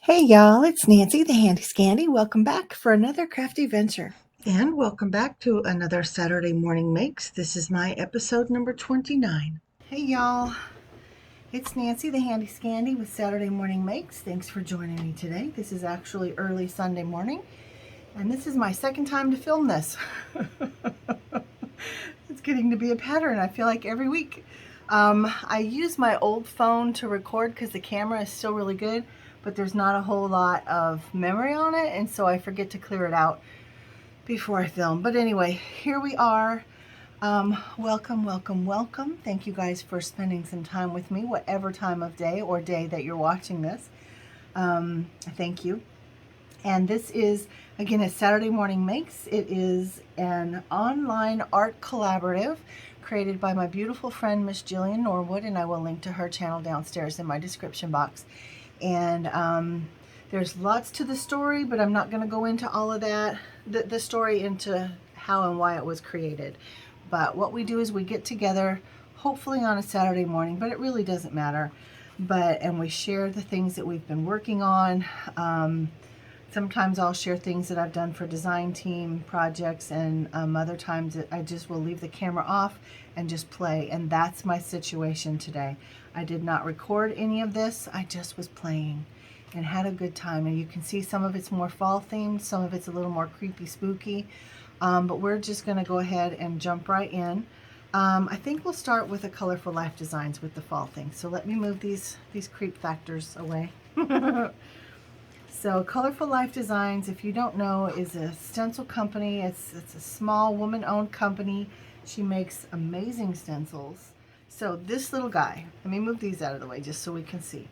Hey y'all, it's Nancy the Handy Scandy. Welcome back for another crafty venture. And welcome back to another Saturday Morning Makes. This is my episode number 29. Hey y'all, it's Nancy the Handy Scandy with Saturday Morning Makes. Thanks for joining me today. This is actually early Sunday morning, and this is my second time to film this. It's getting to be a pattern, I feel like, every week. I use my old phone to record because the camera is still really good, but there's not a whole lot of memory on it, and so I forget to clear it out before I film. But anyway, here we are. Welcome, welcome, welcome. Thank you guys for spending some time with me, whatever time of day or day that you're watching this. Thank you. And this is, again, a Saturday Morning Makes. It is an online art collaborative created by my beautiful friend, Miss Jillian Norwood, and I will link to her channel downstairs in my description box. And there's lots to the story, but I'm not going to go into all of that, the story into how and why it was created. But what we do is we get together, hopefully on a Saturday morning, but it really doesn't matter. And we share the things that we've been working on. Sometimes I'll share things that I've done for design team projects, and other times I just will leave the camera off and just play. And that's my situation today. I did not record any of this. I just was playing and had a good time. And you can see some of it's more fall themed, some of it's a little more creepy, spooky. But we're just going to go ahead and jump right in. I think we'll start with the Colorful Life Designs with the fall thing. So let me move these creep factors away. So Colorful Life Designs, if you don't know, is a stencil company. It's a small woman-owned company. She makes amazing stencils. So this little guy, let me move these out of the way just so we can see.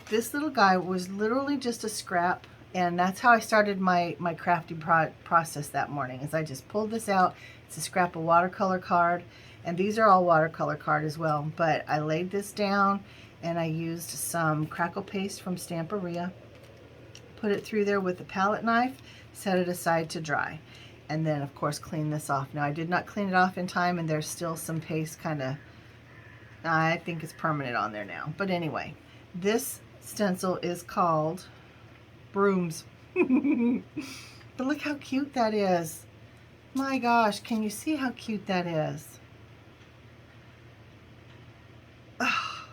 This little guy was literally just a scrap, and that's how I started my crafting process that morning, is I just pulled this out. It's a scrap of watercolor card, and these are all watercolor card as well. But I laid this down, and I used some crackle paste from Stamperia. Put it through there with a palette knife, set it aside to dry, and then of course clean this off. Now I did not clean it off in time, and there's still some paste kind of, I think it's permanent on there now. But anyway, this stencil is called Brooms. But look how cute that is. My gosh, can you see how cute that is? Oh,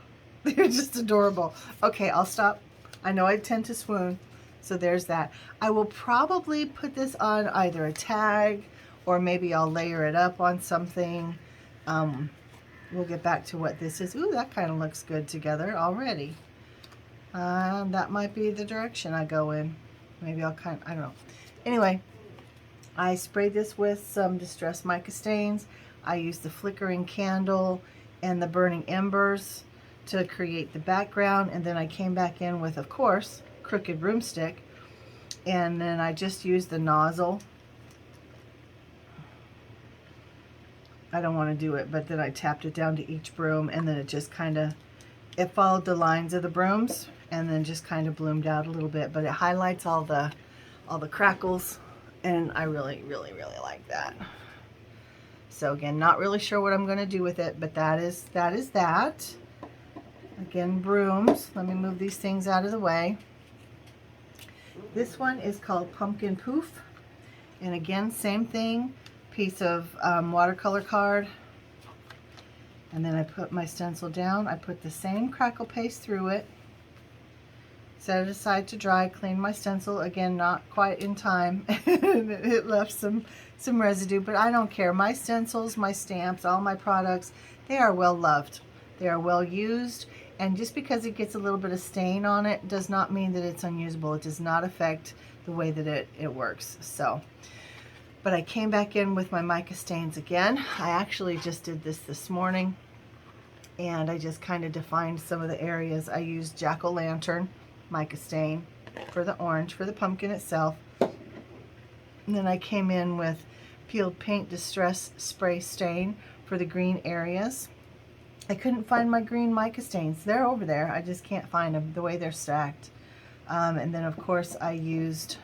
they're just adorable. Okay, I'll stop. I know I tend to swoon. So there's that. I will probably put this on either a tag, or maybe I'll layer it up on something. We'll get back to what this is. Ooh, that kind of looks good together already. That might be the direction I go in. Maybe I don't know. Anyway, I sprayed this with some Distress Mica stains. I used the flickering candle and the burning embers to create the background, and then I came back in with, of course, Crooked Broomstick, and then I just used the nozzle. I don't want to do it, but then I tapped it down to each broom, and then it just kind of, it followed the lines of the brooms, and then just kind of bloomed out a little bit. But it highlights all the crackles, and I really, really, really like that. So again, not really sure what I'm going to do with it, but that is that. Again, brooms. Let me move these things out of the way. This one is called Pumpkin Poof, and again, same thing, piece of watercolor card, and then I put my stencil down. I put the same crackle paste through it, set it aside to dry, clean my stencil, again, not quite in time. It left some residue, but I don't care. My stencils, my stamps, all my products, they are well loved. They are well used. And just because it gets a little bit of stain on it does not mean that it's unusable. It does not affect the way that it works. So, but I came back in with my mica stains again. I actually just did this morning, and I just kind of defined some of the areas. I used Jack-o'-lantern mica stain for the orange, for the pumpkin itself. And then I came in with Peeled Paint Distress Spray Stain for the green areas. I couldn't find my green mica stains. They're over there. I just can't find them the way they're stacked. And then, of course, I used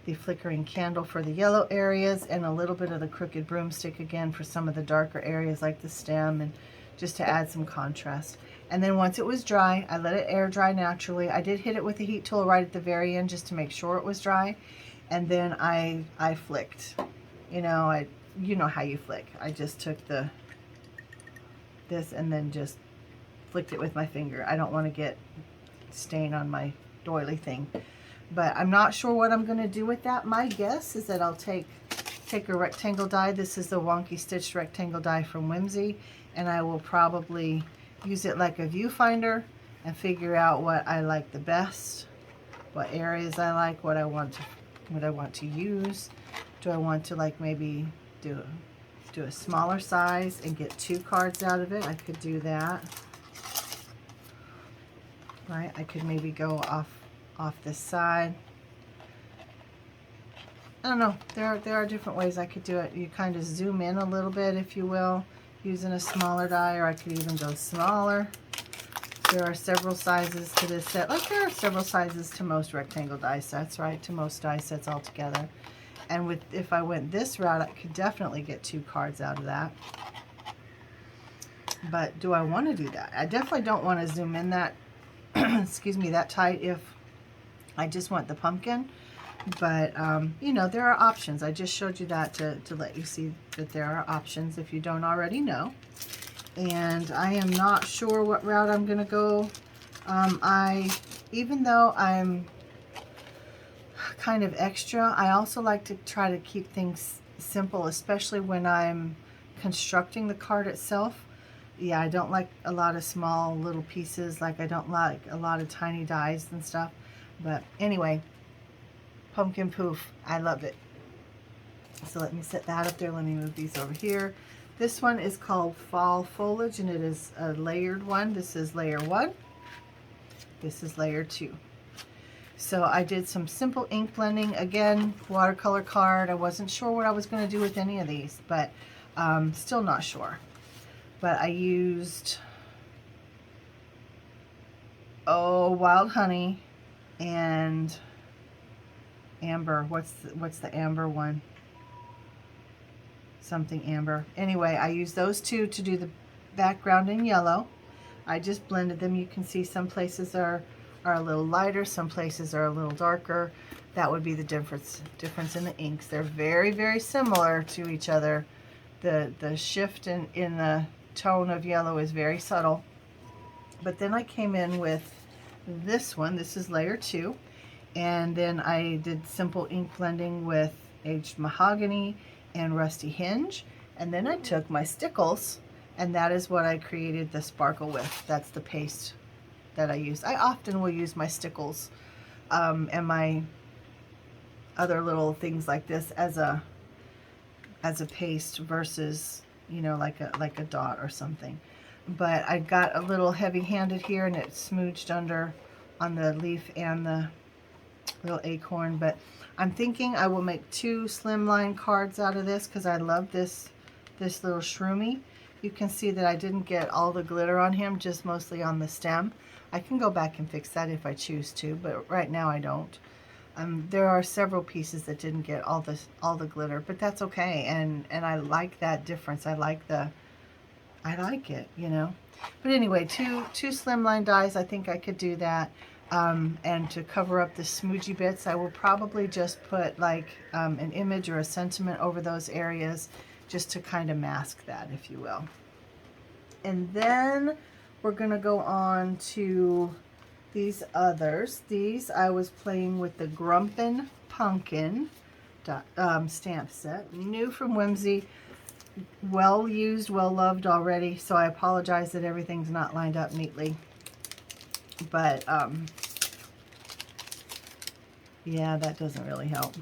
the flickering candle for the yellow areas, and a little bit of the Crooked Broomstick again for some of the darker areas like the stem, and just to add some contrast. And then once it was dry, I let it air dry naturally. I did hit it with the heat tool right at the very end just to make sure it was dry. And then I flicked. You know, you know how you flick. I just took this and then just flicked it with my finger. I don't want to get stain on my doily thing. But I'm not sure what I'm going to do with that. My guess is that I'll take a rectangle die. This is the Wonky Stitched rectangle die from Whimsy. And I will probably use it like a viewfinder and figure out what I like the best, what areas I like, what I want to use. Do I want to like maybe do a smaller size and get 2 cards out of it? I could do that. Right? I could maybe go off this side. I don't know. There are different ways I could do it. You kind of zoom in a little bit, if you will, using a smaller die, or I could even go smaller. There are several sizes to this set. Like there are several sizes to most rectangle die sets, right? To most die sets altogether. And if I went this route, I could definitely get 2 cards out of that. But do I want to do that? I definitely don't want to zoom in that, excuse me, that tight if I just want the pumpkin. But, you know, there are options. I just showed you that to let you see that there are options if you don't already know. And I am not sure what route I'm going to go. Even though I'm kind of extra, I also like to try to keep things simple, especially when I'm constructing the card itself. Yeah, I don't like a lot of small little pieces. Like I don't like a lot of tiny dies and stuff. But anyway, pumpkin poof, I love it. So let me set that up there. Let me move these over here. This one is called Fall Foliage, and it is a layered one. This is layer 1. This is layer 2. So I did some simple ink blending. Again, watercolor card. I wasn't sure what I was going to do with any of these, but still not sure. But I used, Wild Honey and Amber. What's the amber one? Something amber. Anyway, I used those 2 to do the background in yellow. I just blended them. You can see some places are a little lighter, some places are a little darker. That would be the difference in the inks. They're very, very similar to each other. The shift in the tone of yellow is very subtle. But then I came in with this one. This is layer 2. And then I did simple ink blending with Aged Mahogany and Rusty Hinge. And then I took my stickles, and that is what I created the sparkle with. That's the paste that I used. I often will use my stickles and my other little things like this as a paste versus, you know, like a dot or something. But I got a little heavy-handed here, and it smooched under on the leaf and the little acorn. But I'm thinking I will make 2 slimline cards out of this because I love this little shroomy. You can see that I didn't get all the glitter on him, just mostly on the stem. I can go back and fix that if I choose to, but right now I don't. There are several pieces that didn't get all the glitter, but that's okay. And I like that difference. I like it, you know. But anyway, two slimline dies. I think I could do that. And to cover up the smoochy bits, I will probably just put like an image or a sentiment over those areas, just to kind of mask that, if you will. And then we're going to go on to these others. These I was playing with the Grumpin' Pumpkin stamp set, new from Whimsy. Well used, well loved already, so I apologize that everything's not lined up neatly. But yeah, that doesn't really help.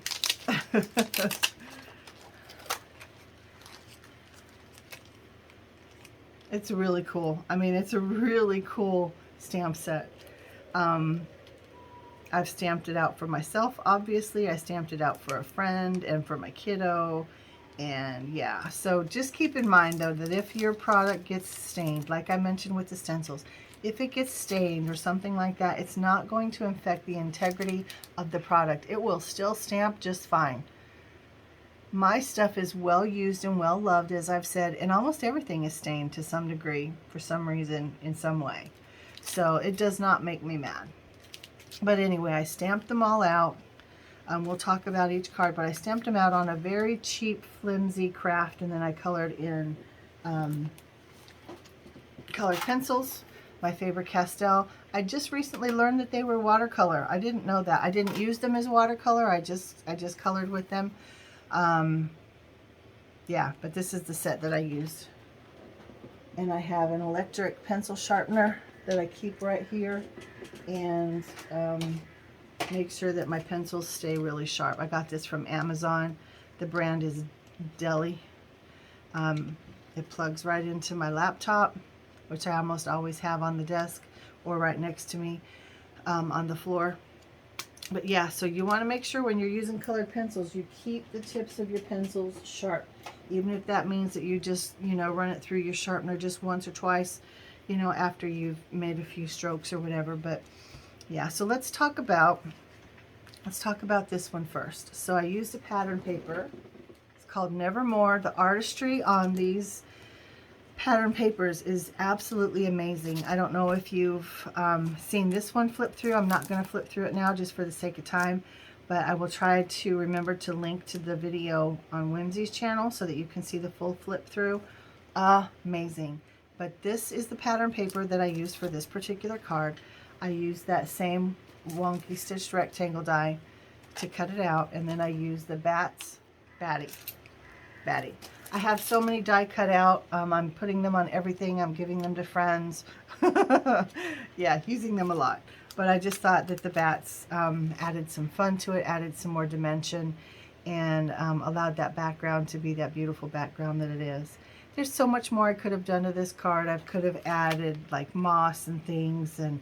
It's really cool. I mean, it's a really cool stamp set. I've stamped it out for myself, obviously. I stamped it out for a friend and for my kiddo. And yeah, so just keep in mind though that if your product gets stained, like I mentioned with the stencils, if it gets stained or something like that, it's not going to affect the integrity of the product. It will still stamp just fine. My stuff is well used and well loved, as I've said, and almost everything is stained to some degree, for some reason, in some way. So it does not make me mad. But anyway, I stamped them all out. We'll talk about each card, but I stamped them out on a very cheap, flimsy craft, and then I colored in colored pencils, my Faber-Castell. I just recently learned that they were watercolor. I didn't know that. I didn't use them as watercolor. I just colored with them. Yeah, but this is the set that I used. And I have an electric pencil sharpener that I keep right here, and make sure that my pencils stay really sharp. I got this from Amazon. The brand is Deli. It plugs right into my laptop, which I almost always have on the desk or right next to me on the floor. But yeah, so you want to make sure when you're using colored pencils, you keep the tips of your pencils sharp, even if that means that you just, run it through your sharpener just once or twice, after you've made a few strokes or whatever. But yeah, so let's talk about this one first. So I used a pattern paper. It's called Nevermore. The artistry on these pattern papers is absolutely amazing. I don't know if you've seen this one flip through. I'm not going to flip through it now just for the sake of time, but I will try to remember to link to the video on Whimsy's channel so that you can see the full flip through. Amazing. But this is the pattern paper that I used for this particular card. I used that same wonky stitched rectangle die to cut it out, and then I used the Batty. I have so many die cut out. I'm putting them on everything. I'm giving them to friends. Yeah, using them a lot. But I just thought that the bats added some fun to it, added some more dimension, and allowed that background to be that beautiful background that it is. There's so much more I could have done to this card. I could have added like moss and things, and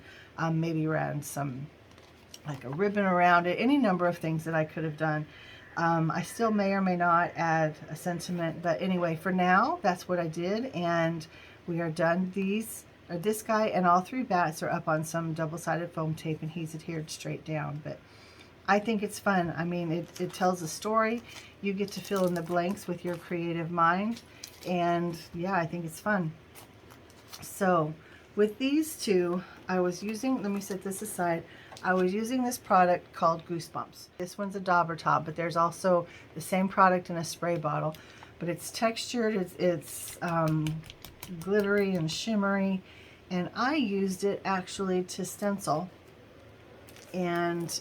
maybe ran some, like a ribbon around it, any number of things that I could have done. I still may or may not add a sentiment, but anyway, for now, that's what I did, and we are done. This guy and all three bats are up on some double-sided foam tape, and he's adhered straight down, but I think it's fun. I mean, it tells a story. You get to fill in the blanks with your creative mind, and yeah, I think it's fun. So with these two, I was using, let me set this aside, I was using this product called Goosebumps. This one's a dauber top, but there's also the same product in a spray bottle, but it's textured, it's glittery and shimmery, and I used it actually to stencil. And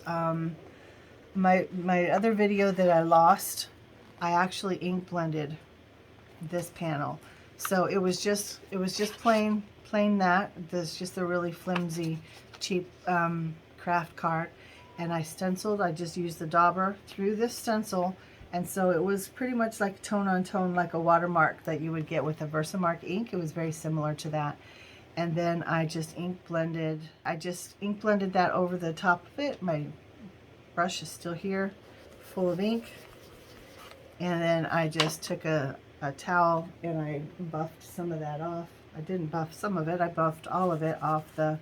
my other video that I lost, I actually ink blended this panel. So it was just plain that. There's just a really flimsy, cheap craft card, and I stenciled. I just used the dauber through this stencil, and so it was pretty much like tone on tone, like a watermark that you would get with a Versamark ink. It was very similar to that. And then I just ink blended that over the top of it. My brush is still here, full of ink, and then I just took a towel and I buffed some of that off. I didn't buff some of it, I buffed all of it off the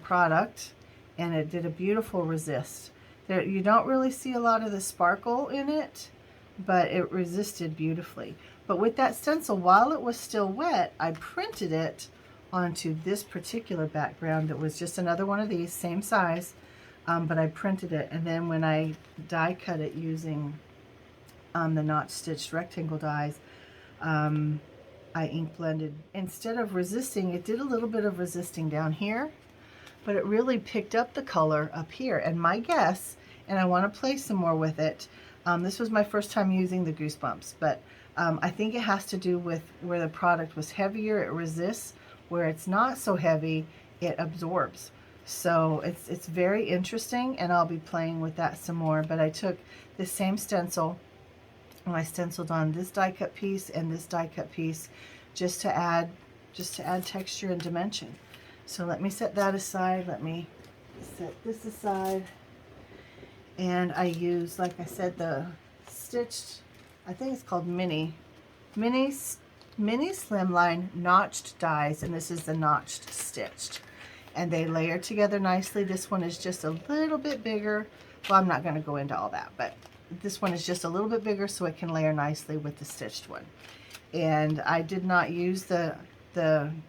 product, and it did a beautiful resist. There, you don't really see a lot of the sparkle in it, but it resisted beautifully. But with that stencil, while it was still wet, I printed it onto this particular background that was just another one of these, same size, but I printed it, and then when I die cut it using the notch stitched rectangle dies, I ink blended. Instead of resisting, it did a little bit of resisting down here, but it really picked up the color up here. And my guess, and I want to play some more with it, this was my first time using the Goosebumps, but I think it has to do with where the product was heavier, it resists. Where it's not so heavy, it absorbs. So it's very interesting, and I'll be playing with that some more. But I took this same stencil, and I stenciled on this die cut piece and this die cut piece just to add texture and dimension. So let me set that aside. Let me set this aside. And I use, like I said, the stitched, I think it's called mini slimline notched dies, and this is the notched stitched, and they layer together nicely. This one is just a little bit bigger. Well, I'm not going to go into all that, but this one is just a little bit bigger so it can layer nicely with the stitched one. And I did not use the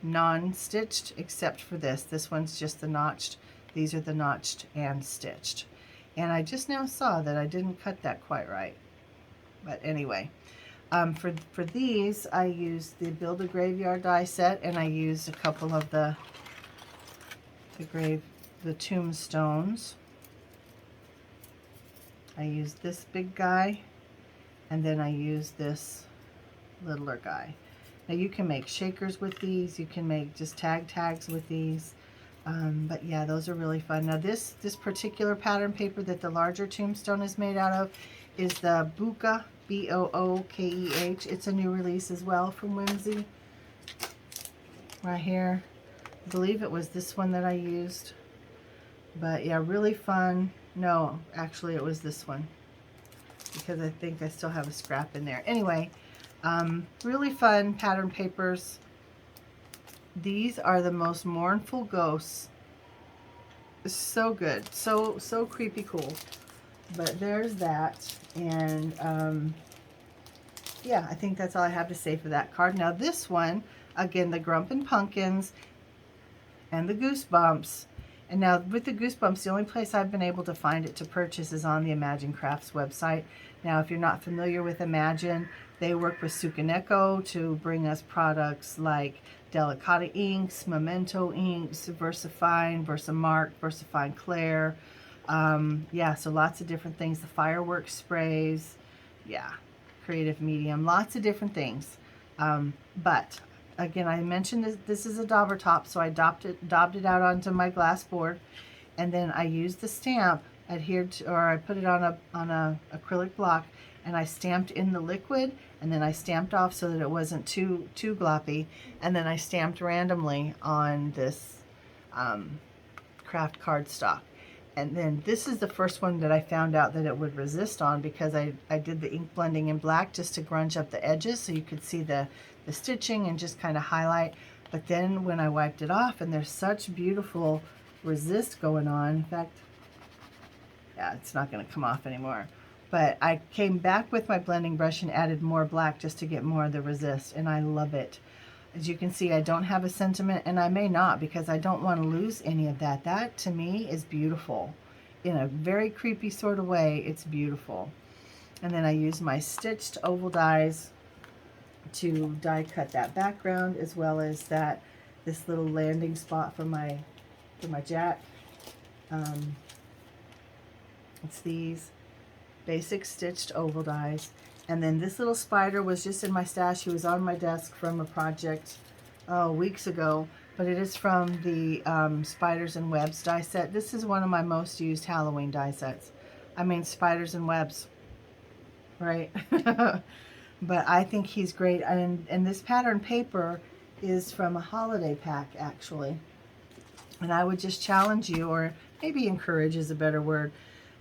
non-stitched except for this. This one's just the notched. These are the notched and stitched. And I just now saw that I didn't cut that quite right. But anyway, for these, I used the Build a Graveyard die set, and I used a couple of the tombstones. I used this big guy, and then I used this littler guy. Now you can make shakers with these. You can make just tags with these. But yeah, those are really fun. Now this particular pattern paper that the larger tombstone is made out of is the Bookeh, B-O-O-K-E-H. It's a new release as well from Whimsy. Right here. I believe it was this one that I used. But yeah, really fun. No, actually it was this one, because I think I still have a scrap in there. Anyway, really fun pattern papers. These are the most mournful ghosts. So good. So creepy cool. But there's that. And yeah, I think that's all I have to say for that card. Now this one, again, the Grumpin' Pumpkins and the Goosebumps. And now with the Goosebumps, the only place I've been able to find it to purchase is on the Imagine Crafts website. Now, if you're not familiar with Imagine, they work with Sukaneko to bring us products like Delicata inks, Memento inks, VersaFine, VersaMark, VersaFine Claire. Yeah, so lots of different things. The fireworks sprays, yeah, Creative Medium, lots of different things. But again, I mentioned this is a dauber top, so I daubed it out onto my glass board, and then I used the stamp adhered to, or I put it on a acrylic block, and I stamped in the liquid, and then I stamped off so that it wasn't too gloppy, and then I stamped randomly on this craft cardstock. And then this is the first one that I found out that it would resist on, because I did the ink blending in black just to grunge up the edges so you could see the stitching and just kind of highlight. But then when I wiped it off, and there's such beautiful resist going on. In fact, yeah, it's not going to come off anymore. But I came back with my blending brush and added more black just to get more of the resist, and I love it. As you can see, I don't have a sentiment, and I may not, because I don't want to lose any of that. That, to me, is beautiful. In a very creepy sort of way, it's beautiful. And then I use my stitched oval dies to die cut that background, as well as this little landing spot for my jack. It's these basic stitched oval dies. And then this little spider was just in my stash. He was on my desk from a project weeks ago, but it is from the Spiders and Webs die set. This is one of my most used Halloween die sets. I mean, spiders and webs, right? But I think he's great. And this pattern paper is from a holiday pack, actually. And I would just challenge you, or maybe encourage is a better word,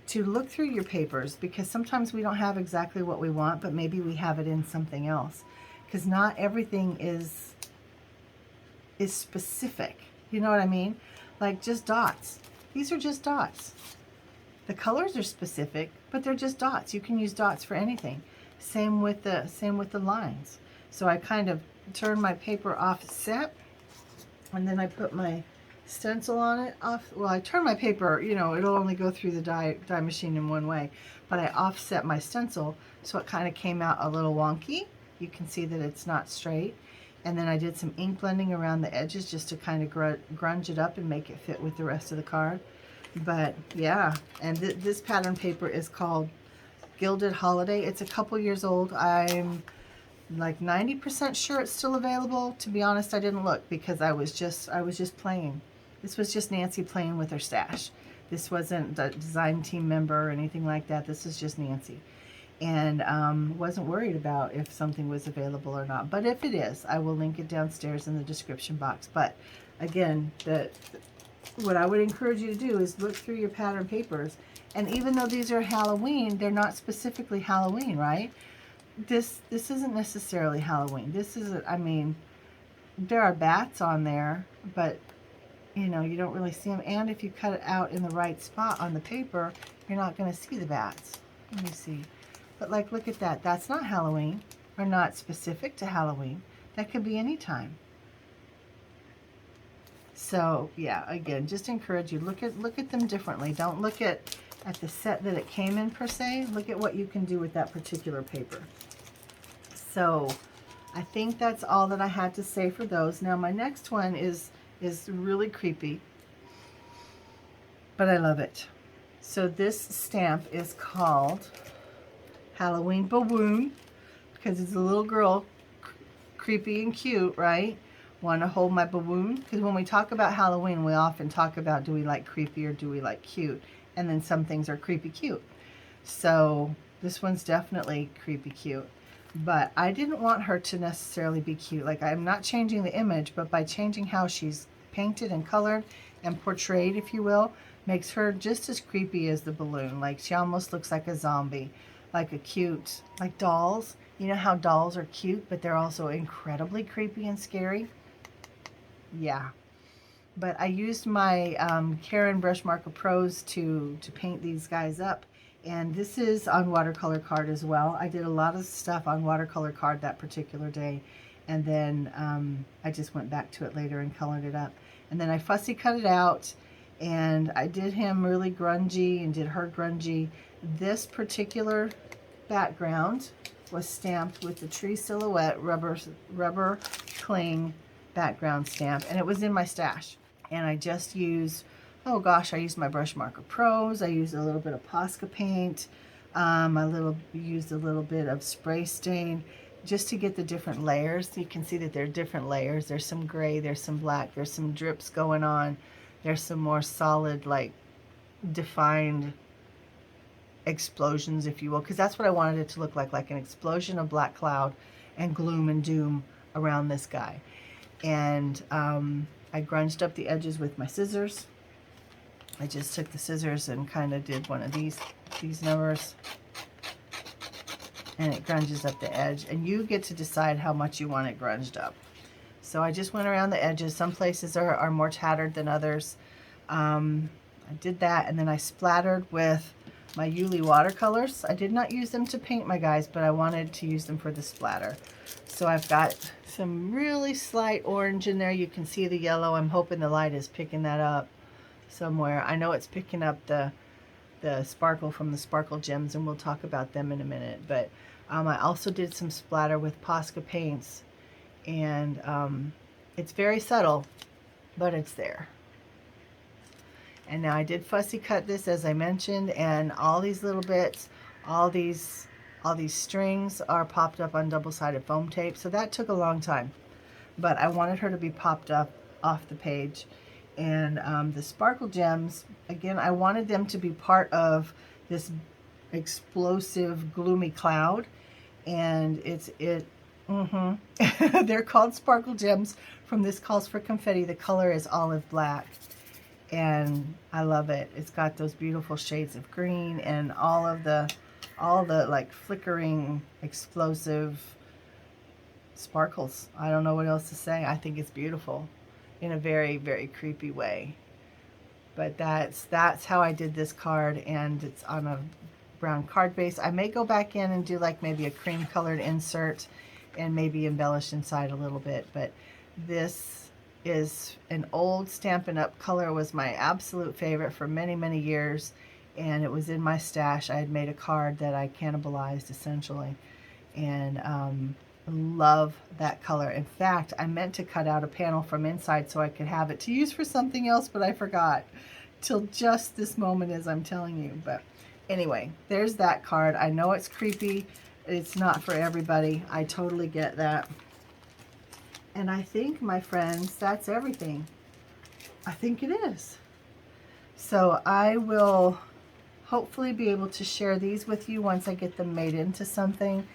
to look through your papers, because sometimes we don't have exactly what we want, but maybe we have it in something else. Because not everything is specific. You know what I mean? Like just dots. These are just dots. The colors are specific, but they're just dots. You can use dots for anything. Same with the lines. So I kind of turn my paper offset, and then I put my stencil on it off. Well, I turn my paper, you know, it'll only go through the die machine in one way, but I offset my stencil so it kind of came out a little wonky. You can see that it's not straight. And then I did some ink blending around the edges just to kind of grunge it up and make it fit with the rest of the card. But yeah, and this pattern paper is called Gilded Holiday. It's a couple years old. I'm like 90% sure it's still available. To be honest, I didn't look because I was just playing. This was just Nancy playing with her stash. This wasn't the design team member or anything like that. This is just Nancy. And wasn't worried about if something was available or not. But if it is, I will link it downstairs in the description box. But again, what I would encourage you to do is look through your pattern papers. And even though these are Halloween, they're not specifically Halloween, right? This isn't necessarily Halloween. This is, I mean, there are bats on there, but you know, you don't really see them. And if you cut it out in the right spot on the paper, you're not going to see the bats. Let me see. But like, look at that. That's not Halloween, or not specific to Halloween. That could be any time. So yeah, again, just encourage you, look at them differently. Don't look at the set that it came in per se. Look at what you can do with that particular paper. So I think that's all that I had to say for those. Now my next one is really creepy, but I love it. So this stamp is called Halloween Balloon, because it's a little girl, creepy and cute, right? Want to hold my balloon? Because when we talk about Halloween, we often talk about, do we like creepy or do we like cute? And then some things are creepy cute. So this one's definitely creepy cute. But I didn't want her to necessarily be cute. Like, I'm not changing the image, but by changing how she's painted and colored and portrayed, if you will, makes her just as creepy as the balloon. Like, she almost looks like a zombie, like a cute, like dolls. You know how dolls are cute, but they're also incredibly creepy and scary? Yeah. But I used my Caran Brush Marker Pros to paint these guys up. And this is on watercolor card as well. I did a lot of stuff on watercolor card that particular day. And then I just went back to it later and colored it up. And then I fussy cut it out. And I did him really grungy and did her grungy. This particular background was stamped with the tree silhouette rubber cling background stamp. And it was in my stash. And I just used, oh gosh, I used my Brush Marker Pros. I used a little bit of Posca paint. Used a little bit of spray stain just to get the different layers. So you can see that there are different layers. There's some gray, there's some black, there's some drips going on. There's some more solid, like, defined explosions, if you will, because that's what I wanted it to look like an explosion of black cloud and gloom and doom around this guy. And I grunged up the edges with my scissors. I just took the scissors and kind of did one of these numbers, and it grunges up the edge, and you get to decide how much you want it grunged up. So I just went around the edges. Some places are more tattered than others. I did that, and then I splattered with my Yuli watercolors. I did not use them to paint my guys, but I wanted to use them for the splatter. So I've got some really slight orange in there. You can see the yellow. I'm hoping the light is picking that up somewhere. I know it's picking up the sparkle from the Sparkle Gems, and we'll talk about them in a minute. But I also did some splatter with Posca paints, and it's very subtle, but it's there. And now I did fussy cut this, as I mentioned, and all these little bits, all these strings are popped up on double-sided foam tape. So that took a long time, but I wanted her to be popped up off the page. And the Sparkle Gems, again, I wanted them to be part of this explosive, gloomy cloud. And they're called Sparkle Gems from This Calls for Confetti. The color is olive black. And I love it. It's got those beautiful shades of green and all the like flickering, explosive sparkles. I don't know what else to say. I think it's beautiful in a very, very creepy way. But that's how I did this card, and it's on a brown card base. I may go back in and do like maybe a cream colored insert and maybe embellish inside a little bit, but this is an old Stampin' Up! Color. Was my absolute favorite for many, many years, and it was in my stash. I had made a card that I cannibalized essentially, and love that color. In fact, I meant to cut out a panel from inside so I could have it to use for something else, but I forgot till just this moment as I'm telling you. But anyway, there's that card. I know it's creepy. It's not for everybody. I totally get that. And I think, my friends, that's everything. I think it is. So I will hopefully be able to share these with you once I get them made into something.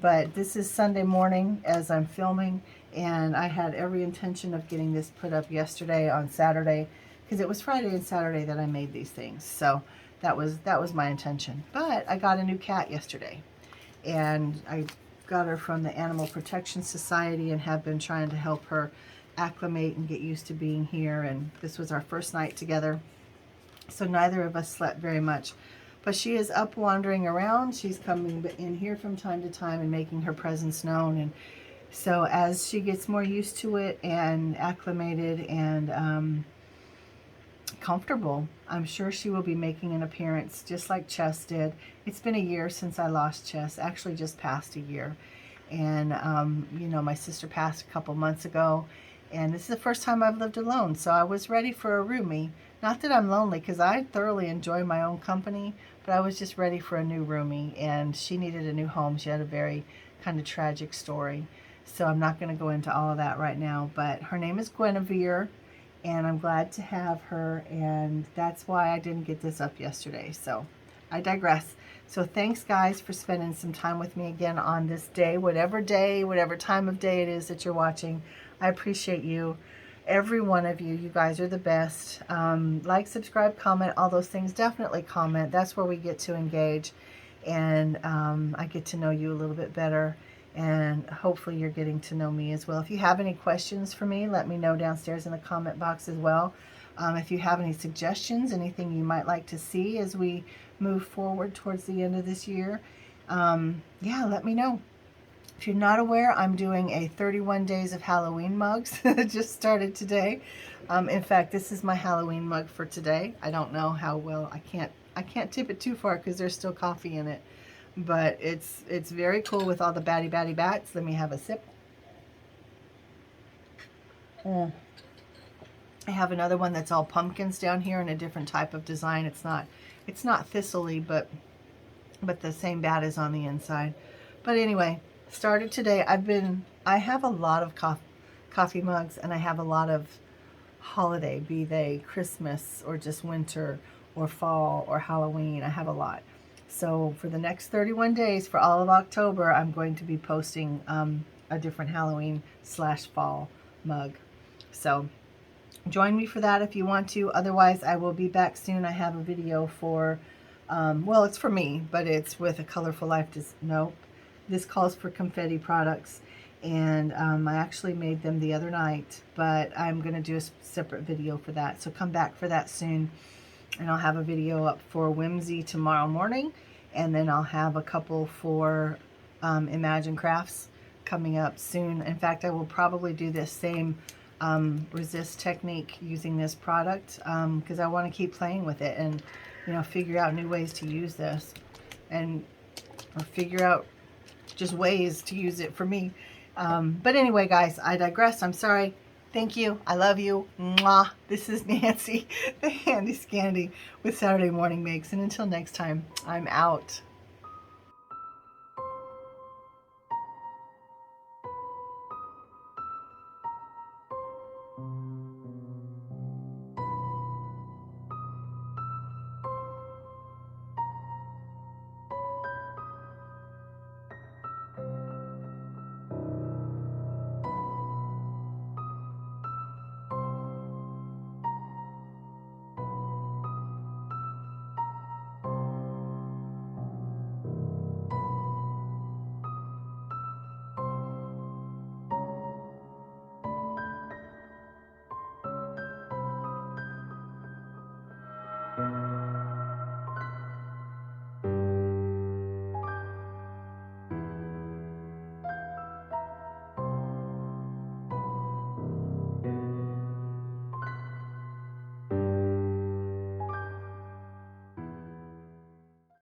But this is Sunday morning as I'm filming, and I had every intention of getting this put up yesterday on Saturday, because it was Friday and Saturday that I made these things. So that was my intention. But I got a new cat yesterday, and I got her from the Animal Protection Society and have been trying to help her acclimate and get used to being here. And this was our first night together, so neither of us slept very much. But she is up wandering around. She's coming in here from time to time and making her presence known. And so as she gets more used to it and acclimated and comfortable, I'm sure she will be making an appearance just like Chess did. It's been a year since I lost Chess, actually just past a year. And, you know, my sister passed a couple months ago, and this is the first time I've lived alone, so I was ready for a roomie. Not that I'm lonely, because I thoroughly enjoy my own company, but I was just ready for a new roomie, and she needed a new home. She had a very kind of tragic story, so I'm not going to go into all of that right now, but her name is Guinevere, and I'm glad to have her, and that's why I didn't get this up yesterday, so I digress. So thanks, guys, for spending some time with me again on this day, whatever time of day it is that you're watching. I appreciate you, every one of you. You guys are the best. Like, subscribe, comment, all those things. Definitely comment. That's where we get to engage, and I get to know you a little bit better, and hopefully you're getting to know me as well. If you have any questions for me, let me know downstairs in the comment box as well. If you have any suggestions, anything you might like to see as we move forward towards the end of this year, yeah, let me know. If you're not aware, I'm doing a 31 days of Halloween mugs. It just started today. In fact, this is my Halloween mug for today. I don't know how well, I can't tip it too far because there's still coffee in it. But it's very cool with all the batty bats. Let me have a sip. I have another one that's all pumpkins down here in a different type of design. It's not thistle-y, but the same bat is on the inside. But anyway, started today. I have a lot of coffee mugs, and I have a lot of holiday, be they Christmas or just winter or fall or Halloween. I have a lot. So for the next 31 days, for all of October, I'm going to be posting a different Halloween/fall mug. So join me for that if you want to. Otherwise, I will be back soon. I have a video for, well, it's for me, but it's with a Colorful Life. Nope. This calls for confetti products, and I actually made them the other night, but I'm going to do a separate video for that. So come back for that soon, and I'll have a video up for Whimsy tomorrow morning, and then I'll have a couple for Imagine Crafts coming up soon. In fact, I will probably do this same resist technique using this product because I want to keep playing with it and, you know, figure out new ways to use this, and or figure out just ways to use it for me. But anyway, guys, I digress. I'm sorry. Thank you. I love you. Mwah. This is Nancy, the Handy Scandy with Saturday Morning Makes. And until next time, I'm out.